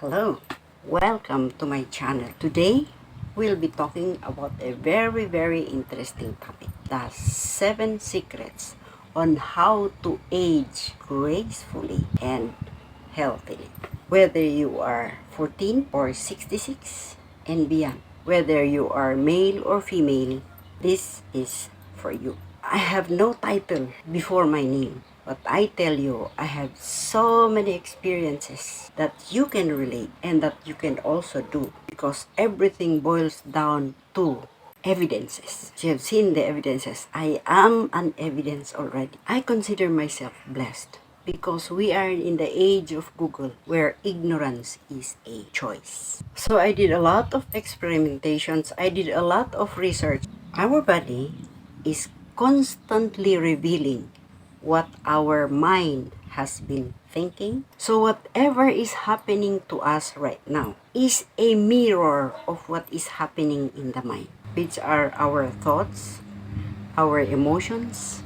Hello, welcome to my channel. Today, we'll be talking about a very interesting topic. The 7 secrets on how to age gracefully and healthily. Whether you are 14 or 66 and beyond, whether you are male or female, this is for you. I have no title before my name. But I tell you, I have so many experiences that you can relate and that you can also do, because everything boils down to evidences. You have seen the evidences. I am an evidence already. I consider myself blessed because we are in the age of Google where ignorance is a choice. So I did a lot of experimentations. I did a lot of research. Our body is constantly revealing what our mind has been thinking. So whatever is happening to us right now is a mirror of what is happening in the mind, which are our thoughts, our emotions,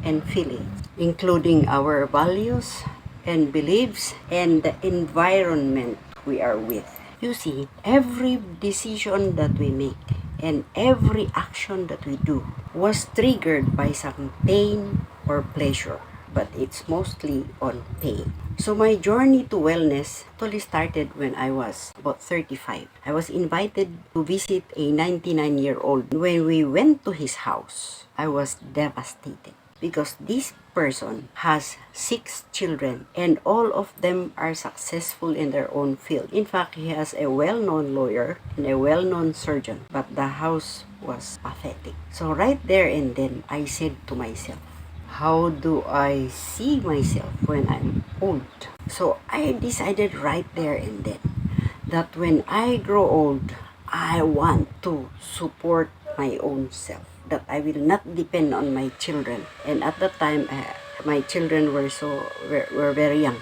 and feelings, including our values and beliefs and the environment we are with. You see, every decision that we make and every action that we do was triggered by some pain or pleasure, but it's mostly on pain. So my journey to wellness totally started when I was about 35. I was invited to visit a 99-year-old. When we went to his house, I was devastated because this person has 6 children and all of them are successful in their own field. In fact, he has a well-known lawyer and a well-known surgeon, but the house was pathetic. So right there and then, I said to myself, how do I see myself when I'm old? So I decided right there and then that when I grow old, I want to support my own self, that I will not depend on my children. And at that time, my children were very young.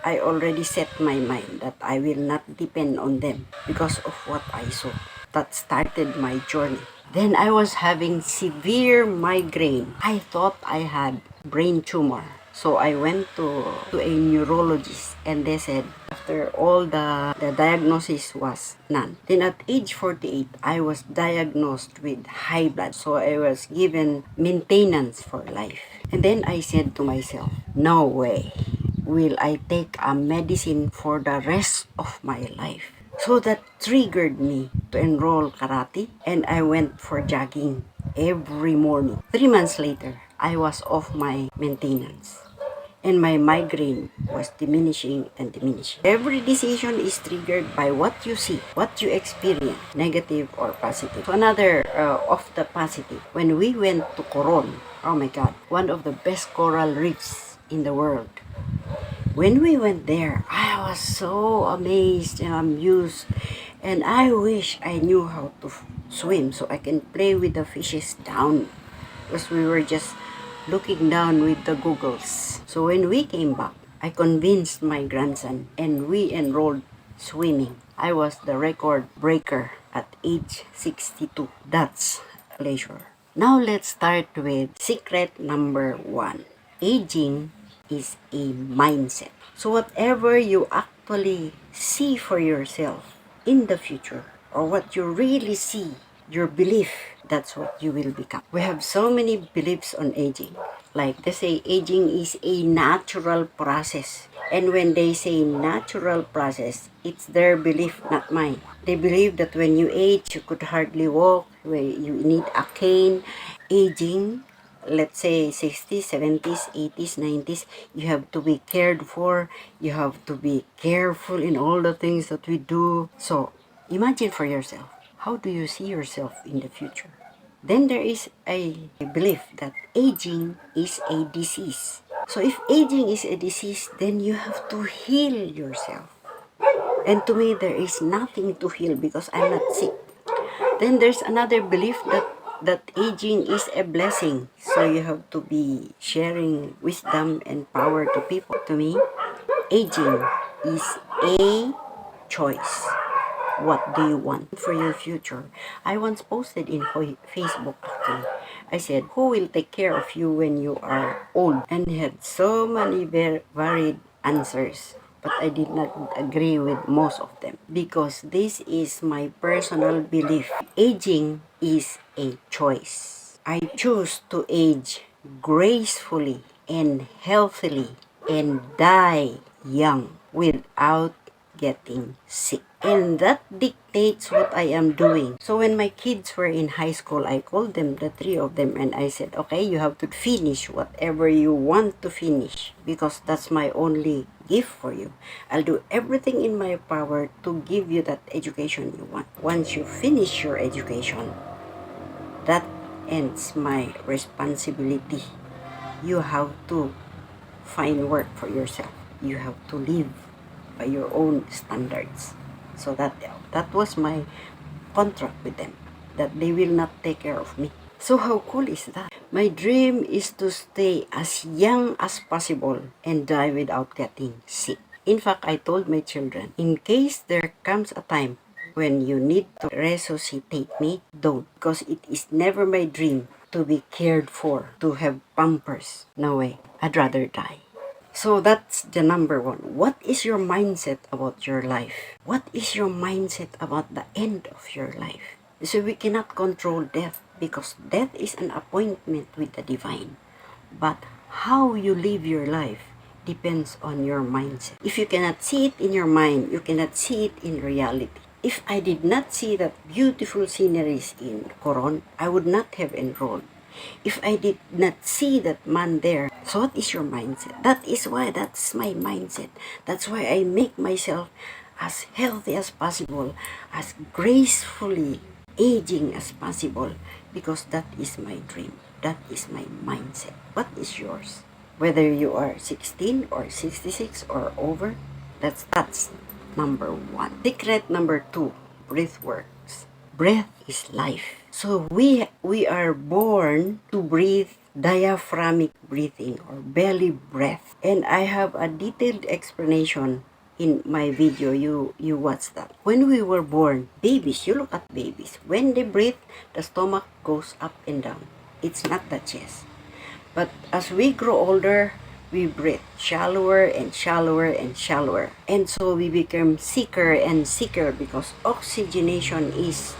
I already set my mind that I will not depend on them because of what I saw. That started my journey. Then I was having severe migraine. I thought I had brain tumor. So I went to a neurologist and they said after all the diagnosis was none. Then at age 48, I was diagnosed with high blood. So I was given maintenance for life. And then I said to myself, no way will I take a medicine for the rest of my life. So that triggered me to enroll karate and I went for jogging every morning. 3 months later, I was off my maintenance and my migraine was diminishing and diminishing. Every decision is triggered by what you see, what you experience, negative or positive. So another of the positive, when we went to Coron, oh my God, one of the best coral reefs in the world. When we went there, I was so amazed and amused, and I wish I knew how to swim so I can play with the fishes down, because we were just looking down with the goggles. So when we came back, I convinced my grandson and we enrolled swimming. I was the record breaker at age 62. That's leisure. Now let's start with secret number 1. Aging is a mindset. So whatever you actually see for yourself in the future, or what you really see, your belief, that's what you will become. We have so many beliefs on aging. Like they say aging is a natural process. And when they say natural process, it's their belief, not mine. They believe that when you age, you could hardly walk, where you need a cane. Aging, let's say 60s, 70s, 80s, 90s, you have to be cared for. You have to be careful in all the things that we do. So imagine for yourself, how do you see yourself in the future? Then there is a belief that aging is a disease. So if aging is a disease, then you have to heal yourself. And to me, there is nothing to heal because I'm not sick. Then there's another belief that aging is a blessing. So you have to be sharing wisdom and power to people. To me, aging is a choice. What do you want for your future? I once posted in Facebook actually. I said, who will take care of you when you are old? And had so many very varied answers. but I did not agree with most of them because this is my personal belief. Aging is a choice. I choose to age gracefully and healthily and die young without getting sick. And that dictates what I am doing. So when my kids were in high school, I called them, the three of them, and I said, okay, you have to finish whatever you want to finish because that's my only gift for you. I'll do everything in my power to give you that education you want. Once you finish your education, that ends my responsibility. You have to find work for yourself. You have to live by your own standards. So that was my contract with them, that they will not take care of me. So how cool is that? My dream is to stay as young as possible and die without getting sick. In fact, I told my children, in case there comes a time when you need to resuscitate me, don't. Because it is never my dream to be cared for, to have pampers. No way. I'd rather die. So that's the number one. What is your mindset about your life? What is your mindset about the end of your life? So we cannot control death because death is an appointment with the divine. But how you live your life depends on your mindset. If you cannot see it in your mind, you cannot see it in reality. If I did not see that beautiful sceneries in Coron, I would not have enrolled. If I did not see that man there, so what is your mindset? That's my mindset. That's why I make myself as healthy as possible, as gracefully aging as possible, because that is my dream. That is my mindset. What is yours? Whether you are 16 or 66 or over, that's number one. Secret number two, breath works. Breath is life. So we are born to breathe diaphragmatic breathing or belly breath. And I have a detailed explanation in my video. You watch that. When we were born, babies, you look at babies. When they breathe, the stomach goes up and down. It's not the chest. But as we grow older, we breathe shallower and shallower and shallower. And so we become sicker and sicker because oxygenation is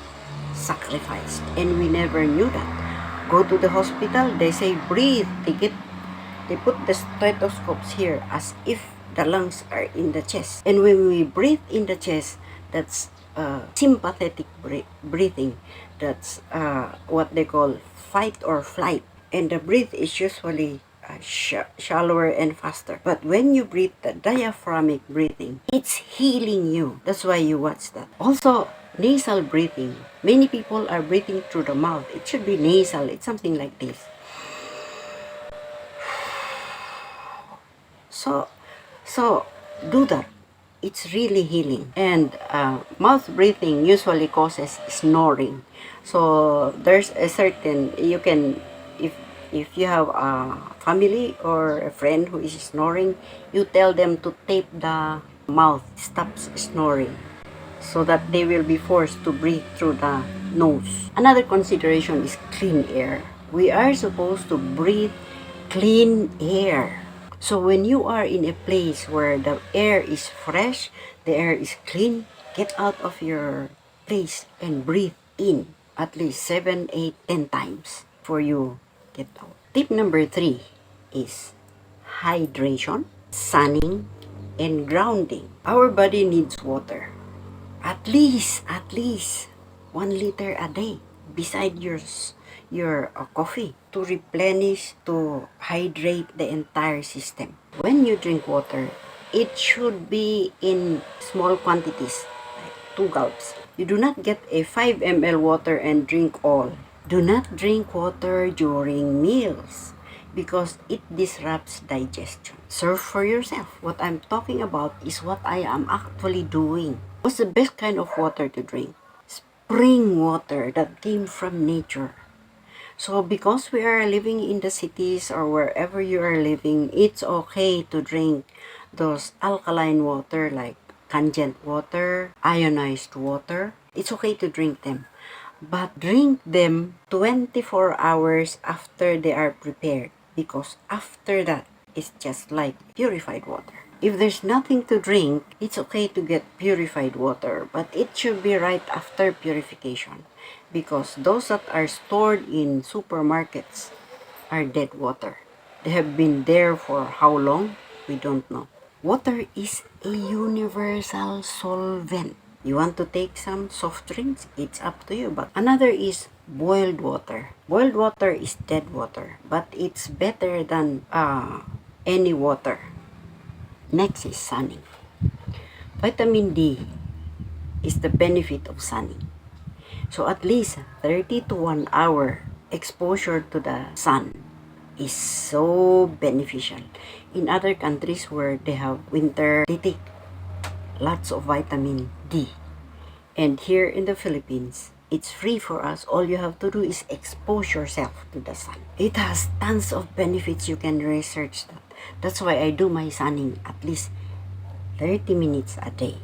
sacrificed. And we never knew that. Go to the hospital, they say breathe. They put the stethoscopes here as if the lungs are in the chest. And when we breathe in the chest, that's sympathetic breathing. That's what they call fight or flight. And the breath is usually shallower and faster. But when you breathe the diaphragmatic breathing, it's healing you. That's why you watch that. Also, nasal breathing. Many people are breathing through the mouth. It should be nasal. It's something like this. So do that. It's really healing. And mouth breathing usually causes snoring. So there's a certain, you can, if you have a family or a friend who is snoring, you tell them to tape the mouth, stops snoring, so that they will be forced to breathe through the nose. Another consideration is clean air. We are supposed to breathe clean air. So when you are in a place where the air is fresh, the air is clean, get out of your place and breathe in at least 7, 8, 10 times before you get out. Tip number 3 is hydration, sunning, and grounding. Our body needs water. At least 1 liter a day beside your coffee to replenish, to hydrate the entire system. When you drink water, it should be in small quantities, like 2 gulps. You do not get a 5 ml water and drink all. Do not drink water during meals because it disrupts digestion. Serve for yourself. What I'm talking about is what I am actually doing. What's the best kind of water to drink? Spring water that came from nature. So because we are living in the cities or wherever you are living, it's okay to drink those alkaline water like canned water, ionized water. It's okay to drink them. But drink them 24 hours after they are prepared, because after that, it's just like purified water. If there's nothing to drink, it's okay to get purified water, but it should be right after purification, because those that are stored in supermarkets are dead water. They have been there for how long? We don't know. Water is a universal solvent. You want to take some soft drinks? It's up to you. But another is boiled water. Boiled water is dead water, but it's better than any water. Next is sunning. Vitamin D is the benefit of sunning. So at least 30 to 1 hour exposure to the sun is so beneficial. In other countries where they have winter, they take lots of vitamin D. And here in the Philippines, it's free for us. All you have to do is expose yourself to the sun. It has tons of benefits. You can research that. That's why I do my sunning at least 30 minutes a day.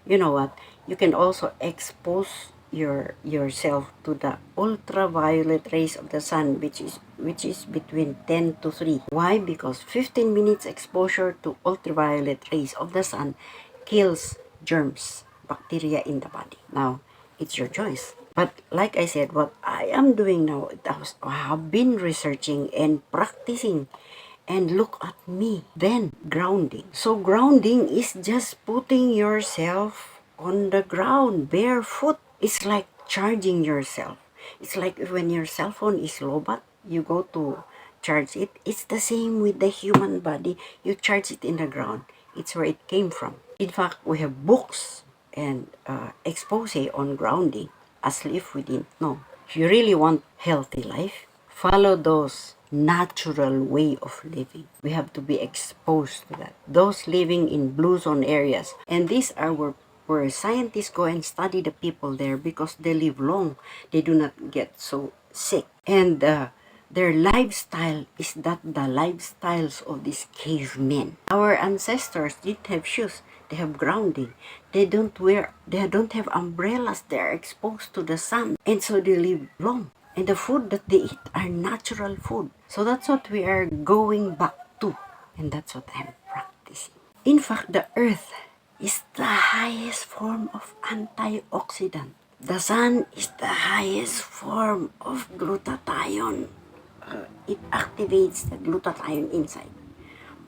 You know what, you can also expose yourself to the ultraviolet rays of the sun, which is between 10 to 3. Why? Because 15 minutes exposure to ultraviolet rays of the sun kills germs, bacteria in the body. Now, it's your choice. But like I said, what I am doing now, I have been researching and practicing. And look at me. Then, grounding. So, grounding is just putting yourself on the ground, barefoot. It's like charging yourself. It's like when your cell phone is low bat, you go to charge it. It's the same with the human body. You charge it in the ground. It's where it came from. In fact, we have books and expose on grounding, as if we didn't know. If you really want healthy life, follow those natural way of living. We have to be exposed to that. Those living in blue zone areas, and these are where scientists go and study the people there, because they live long. They do not get so sick. And their lifestyle is not the lifestyles of these cavemen. Our ancestors didn't have shoes. They have grounding. They don't have umbrellas. They are exposed to the sun. And so they live long. And the food that they eat are natural food. So that's what we are going back to. And that's what I'm practicing. In fact, the earth is the highest form of antioxidant. The sun is the highest form of glutathione. It activates the glutathione inside.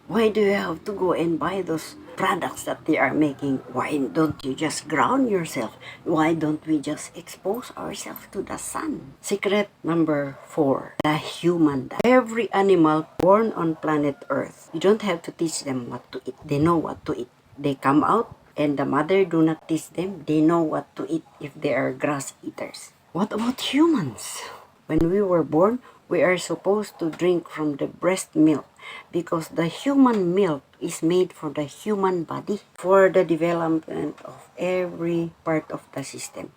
Why do you have to go and buy those products that they are making? Why don't you just ground yourself? Why don't we just expose ourselves to the sun? Secret number 4, the human diet. Every animal born on planet Earth, you don't have to teach them what to eat. They know what to eat. They come out and the mother do not teach them. They know what to eat if they are grass eaters. What about humans? When we were born, we are supposed to drink from the breast milk, because the human milk is made for the human body, for the development of every part of the system.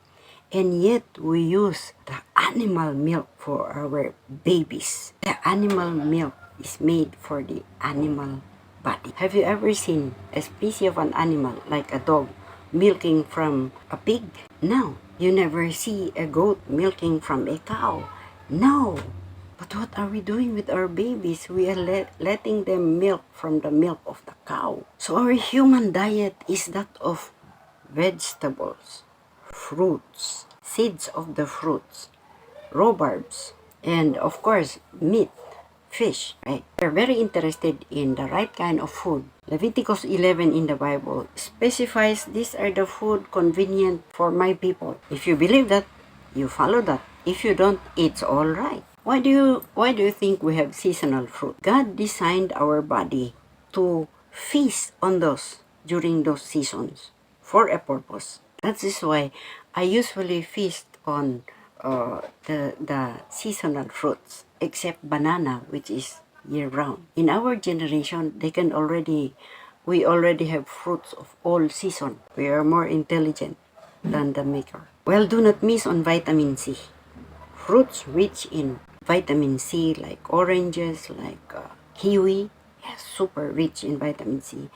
And yet, we use the animal milk for our babies. The animal milk is made for the animal body. Have you ever seen a species of an animal, like a dog, milking from a pig? No. You never see a goat milking from a cow. No. But what are we doing with our babies? We are letting them milk from the milk of the cow. So our human diet is that of vegetables, fruits, seeds of the fruits, rhubarbs, and of course, meat, fish, right? We're very interested in the right kind of food. Leviticus 11 in the Bible specifies these are the food convenient for my people. If you believe that, you follow that. If you don't, it's all right. Why do you think we have seasonal fruit? God designed our body to feast on those during those seasons for a purpose. That is why I usually feast on the seasonal fruits, except banana, which is year round. In our generation, we already have fruits of all season. We are more intelligent than the maker. Well, do not miss on vitamin C. Fruits rich in vitamin C, like oranges, like kiwi, yes, super rich in vitamin C.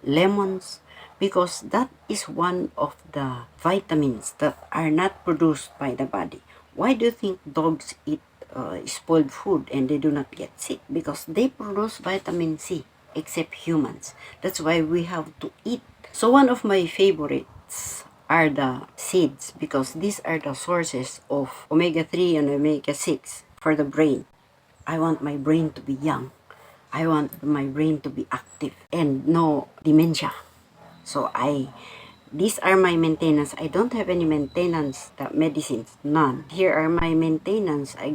Lemons, because that is one of the vitamins that are not produced by the body. Why do you think dogs eat spoiled food and they do not get sick? Because they produce vitamin C. except humans. That's why we have to eat. So one of my favorites are the seeds because these are the sources of omega-3 and omega-6 for the brain. I want my brain to be young. I want my brain to be active and no dementia. So these are my maintenance. I don't have any maintenance medicines, none. Here are my maintenance. I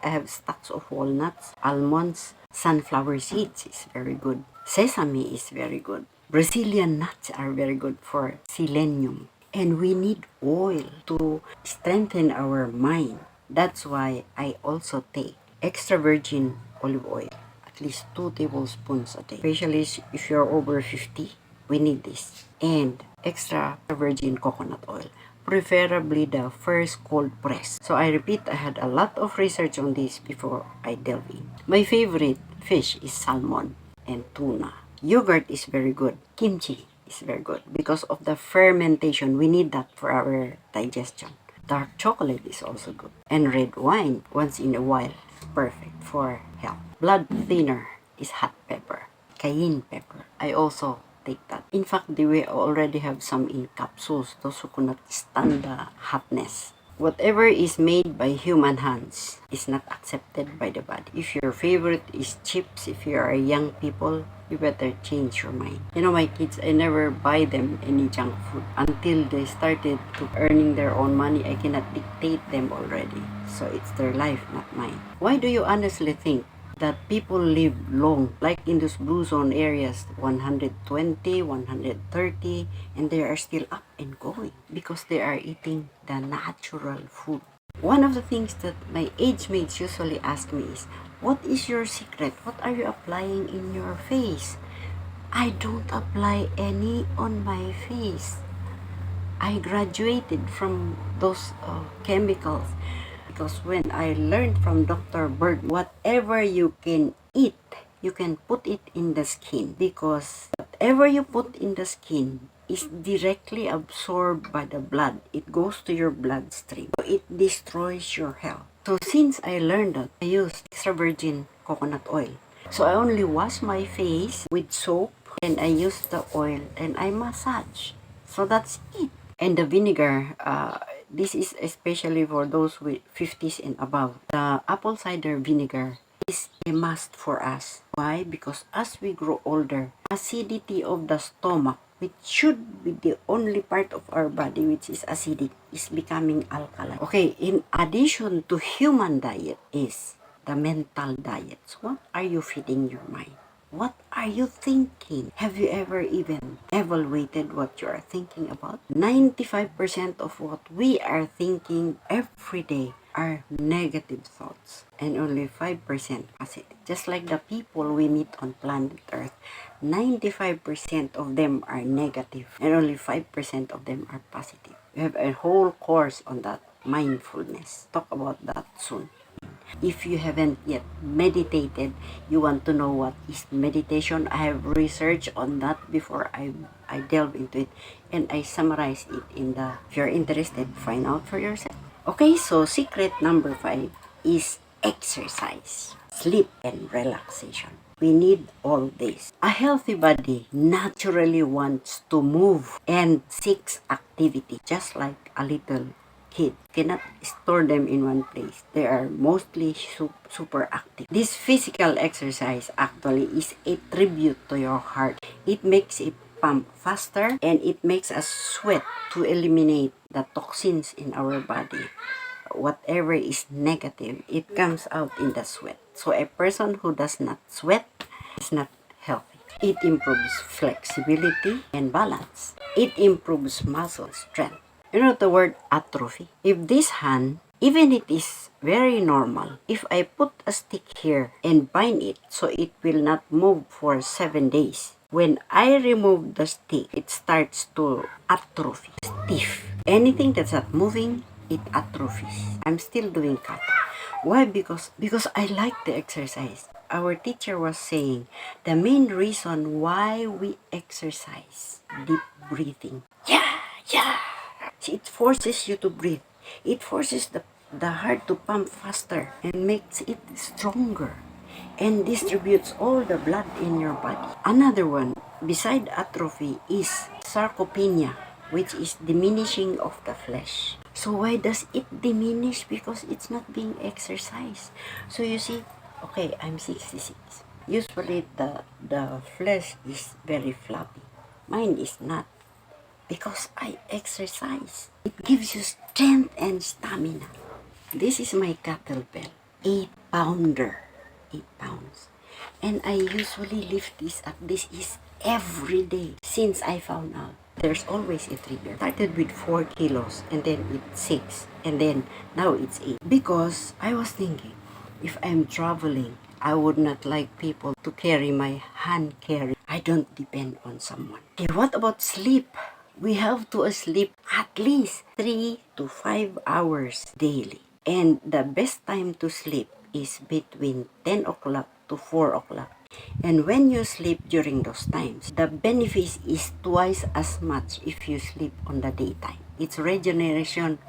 have stacks of walnuts, almonds, sunflower seeds is very good. Sesame is very good. Brazilian nuts are very good for selenium. And we need oil to strengthen our mind. That's why I also take extra virgin olive oil, at least 2 tablespoons a day. Especially if you're over 50, we need this. And extra virgin coconut oil, preferably the first cold press. So I repeat, I had a lot of research on this before I delve in. My favorite fish is salmon and tuna. Yogurt is very good. Kimchi is very good because of the fermentation. We need that for our digestion. Dark chocolate is also good. And red wine, once in a while, perfect for health. Blood thinner is hot pepper, cayenne pepper. I also take that. In fact, we already have some in capsules, those who cannot stand the hotness. Whatever is made by human hands is not accepted by the body. If your favorite is chips, if you are young people, you better change your mind. You know, my kids, I never buy them any junk food. Until they started to earning their own money, I cannot dictate them already. So it's their life, not mine. Why do you honestly think that people live long, like in those blue zone areas, 120, 130, and they are still up and going? Because they are eating the natural food. One of the things that my age mates usually ask me is, what is your secret? What are you applying in your face? I don't apply any on my face. I graduated from those chemicals. Because when I learned from Dr. Berg, whatever you can eat, you can put it in the skin. Because whatever you put in the skin is directly absorbed by the blood. It goes to your bloodstream. So it destroys your health. So since I learned that, I use extra virgin coconut oil. So I only wash my face with soap and I use the oil and I massage. So that's it. And the vinegar, this is especially for those with 50s and above. The apple cider vinegar is a must for us. Why? Because as we grow older, acidity of the stomach, which should be the only part of our body which is acidic, is becoming alkaline. Okay, in addition to human diet is the mental diet. So what are you feeding your mind? What are you thinking? Have you ever even evaluated what you are thinking about? 95% of what we are thinking every day are negative thoughts and only 5% positive. Just like the people we meet on planet Earth, 95% of them are negative and only 5% of them are positive. We have a whole course on that, mindfulness. Talk about that soon. If you haven't yet meditated, you want to know what is meditation, I have research on that before I delve into it, and I summarize it in the, if you're interested, find out for yourself. Okay, so secret number 5 is exercise, sleep, and relaxation. We need all this. A healthy body naturally wants to move and seeks activity, just like a little kid. Cannot store them in one place. They are mostly super active. This physical exercise actually is a tribute to your heart. It makes it pump faster and it makes us sweat to eliminate the toxins in our body. Whatever is negative, it comes out in the sweat. So a person who does not sweat is not healthy. It improves flexibility and balance. It improves muscle strength. You know the word atrophy? If this hand, even it is very normal, if I put a stick here and bind it so it will not move for 7 days, when I remove the stick, it starts to atrophy, stiff. Anything that's not moving, it atrophies. I'm still doing kata. Why? Because I like the exercise. Our teacher was saying the main reason why we exercise, deep breathing. Yeah. It forces you to breathe. It forces the heart to pump faster and makes it stronger. and distributes all the blood in your body. Another one, beside atrophy, is sarcopenia, which is diminishing of the flesh. So why does it diminish? Because it's not being exercised. So you see, okay, I'm 66. Usually the flesh is very floppy. Mine is not. Because I exercise. It gives you strength and stamina. This is my kettlebell. 8-pounder. 8 pounds. And I usually lift this up. This is every day since I found out. There's always a trigger. Started with 4 kilos and then it's 6 and then now it's 8. Because I was thinking, if I'm traveling, I would not like people to carry my hand carry. I don't depend on someone. Okay, what about sleep? We have to sleep at least 3 to 5 hours daily. And the best time to sleep is between 10 o'clock to 4 o'clock. And when you sleep during those times, the benefit is twice as much if you sleep on the daytime. It's rejuvenation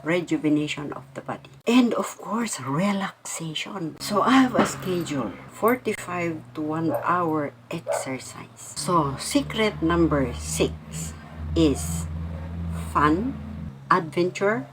of the body. And of course, relaxation. So I have a schedule, 45 to 1 hour exercise. So secret number 6 is fun, adventure,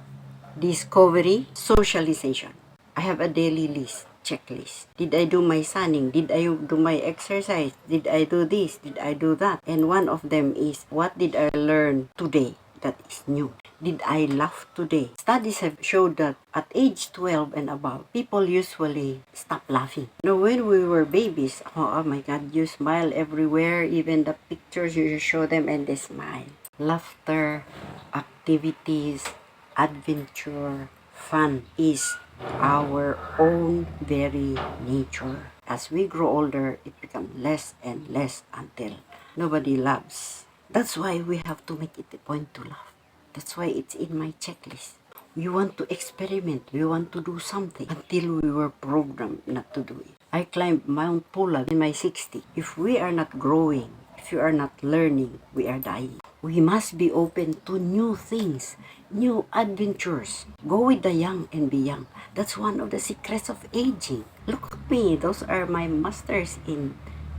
discovery, socialization. I have a daily list, checklist. Did I do my sunning? Did I do my exercise? Did I do this? Did I do that? And one of them is, what did I learn today that is new? Did I laugh today? Studies have showed that at age 12 and above, people usually stop laughing. Now, when we were babies, oh my God, you smile everywhere. Even the pictures, you show them and they smile. Laughter, activities, adventure, fun is our own very nature. As we grow older, it becomes less and less until nobody loves. That's why we have to make it a point to laugh. That's why it's in my checklist. We want to experiment. We want to do something until we were programmed not to do it. I climbed Mount Pulag in my 60s. If we are not growing, if you are not learning, we are dying. We must be open to new things, new adventures. Go with the young and be young. That's one of the secrets of aging. Look at me. Those are my masters in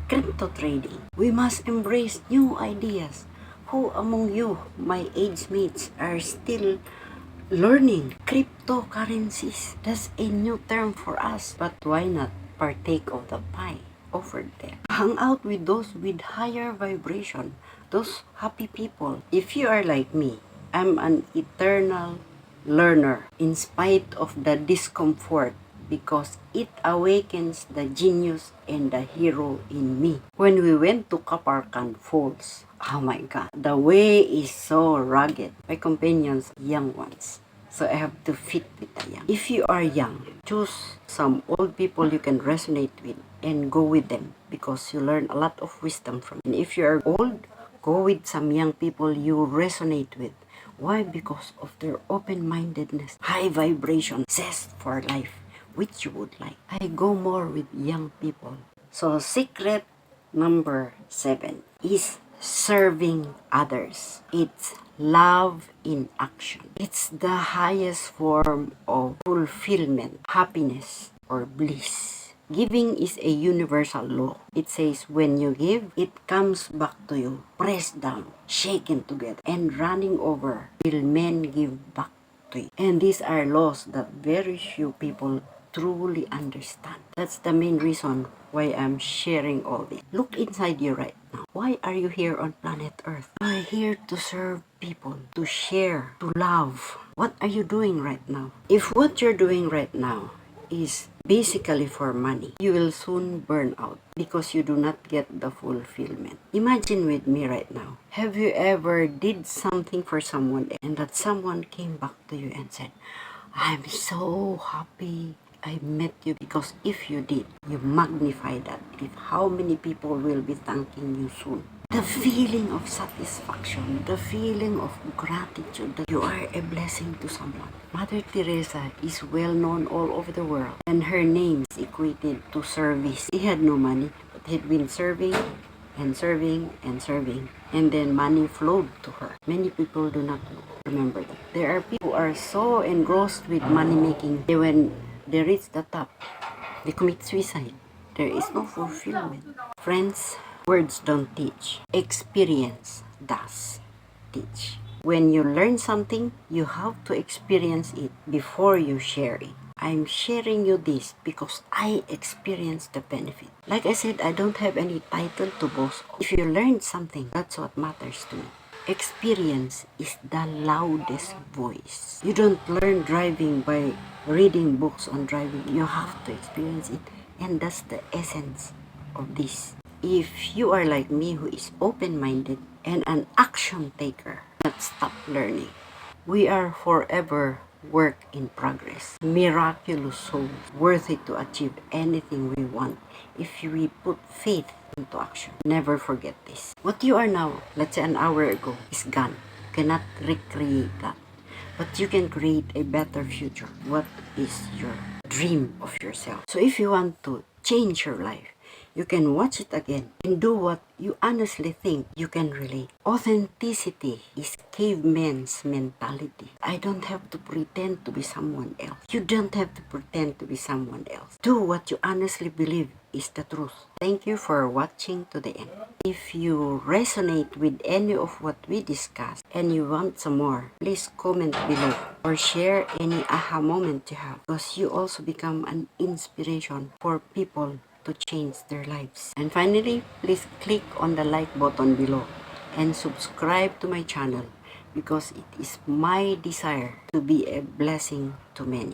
crypto trading. We must embrace new ideas. Who among you, my age mates, are still learning cryptocurrencies? That's a new term for us. But why not partake of the pie offered there? Hang out with those with higher vibration, those happy people. If you are like me, I'm an eternal learner in spite of the discomfort, because it awakens the genius and the hero in me. When we went to Kaparkan Falls, oh my God, the way is so rugged. My companions, young ones. So I have to fit with the young. If you are young, choose some old people you can resonate with and go with them, because you learn a lot of wisdom from them. And if you are old, go with some young people you resonate with. Why? Because of their open-mindedness, high vibration, zest for life, which you would like. I go more with young people. So secret number 7 is serving others. It's love in action. It's the highest form of fulfillment, happiness, or bliss. Giving is a universal law. It says when you give, it comes back to you, pressed down, shaken together, and running over will men give back to you. And these are laws that very few people truly understand. That's the main reason why I'm sharing all this. Look inside you right now. Why are you here on planet Earth? I'm here to serve people, to share, to love. What are you doing right now? If what you're doing right now is basically for money, you will soon burn out because you do not get the fulfillment. Imagine with me right now. Have you ever did something for someone and that someone came back to you and said, I'm so happy I met you? Because if you did, you magnify that. If how many people will be thanking you soon. The feeling of satisfaction, the feeling of gratitude that you are a blessing to someone. Mother Teresa is well known all over the world, and her name is equated to service. He had no money, but he'd been serving and serving and serving, and then money flowed to her. Many people do not remember that. There are people who are so engrossed with money making, when they reach the top, they commit suicide. there is no fulfillment. Friends, words don't teach. Experience does teach. When you learn something, you have to experience it before you share it. I'm sharing you this because I experienced the benefit. Like I said, I don't have any title to boast. If you learned something, that's what matters to me. Experience is the loudest voice. You don't learn driving by reading books on driving. You have to experience it. And that's the essence of this. If you are like me, who is open-minded and an action taker, not stop learning. We are forever work in progress. Miraculous souls, worthy to achieve anything we want if we put faith into action. Never forget this. What you are now, let's say an hour ago, is gone. You cannot recreate that. But you can create a better future. What is your dream of yourself? So if you want to change your life, you can watch it again and do what you honestly think you can relate. Authenticity is caveman's mentality. I don't have to pretend to be someone else. You don't have to pretend to be someone else. Do what you honestly believe is the truth. Thank you for watching to the end. If you resonate with any of what we discussed and you want some more, please comment below or share any aha moment you have, because you also become an inspiration for people to change their lives. And finally, please click on the like button below and subscribe to my channel, because it is my desire to be a blessing to many.